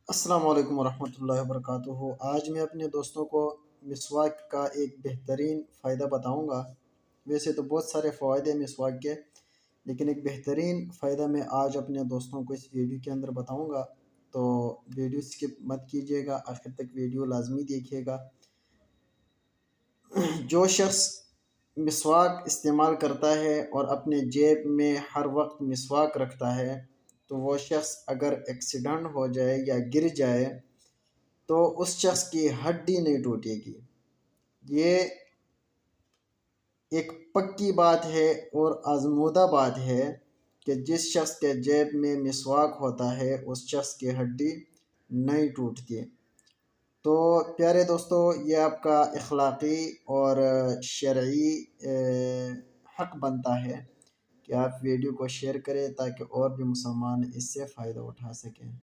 السلام علیکم ورحمۃ اللہ وبرکاتہ۔ آج میں اپنے دوستوں کو مسواک کا ایک بہترین فائدہ بتاؤں گا۔ ویسے تو بہت سارے فوائد ہیں مسواک کے، لیکن ایک بہترین فائدہ میں آج اپنے دوستوں کو اس ویڈیو کے اندر بتاؤں گا، تو ویڈیو سکپ مت کیجیے گا، آخر تک ویڈیو لازمی دیکھیے گا۔ جو شخص مسواک استعمال کرتا ہے اور اپنے جیب میں ہر وقت مسواک رکھتا ہے، تو وہ شخص اگر ایکسیڈنٹ ہو جائے یا گر جائے تو اس شخص کی ہڈی نہیں ٹوٹے گی۔ یہ ایک پکی بات ہے اور آزمودہ بات ہے کہ جس شخص کے جیب میں مسواک ہوتا ہے اس شخص کی ہڈی نہیں ٹوٹتی۔ تو پیارے دوستو، یہ آپ کا اخلاقی اور شرعی حق بنتا ہے کہ آپ ویڈیو کو شیئر کریں تاکہ اور بھی مسلمان اس سے فائدہ اٹھا سکیں۔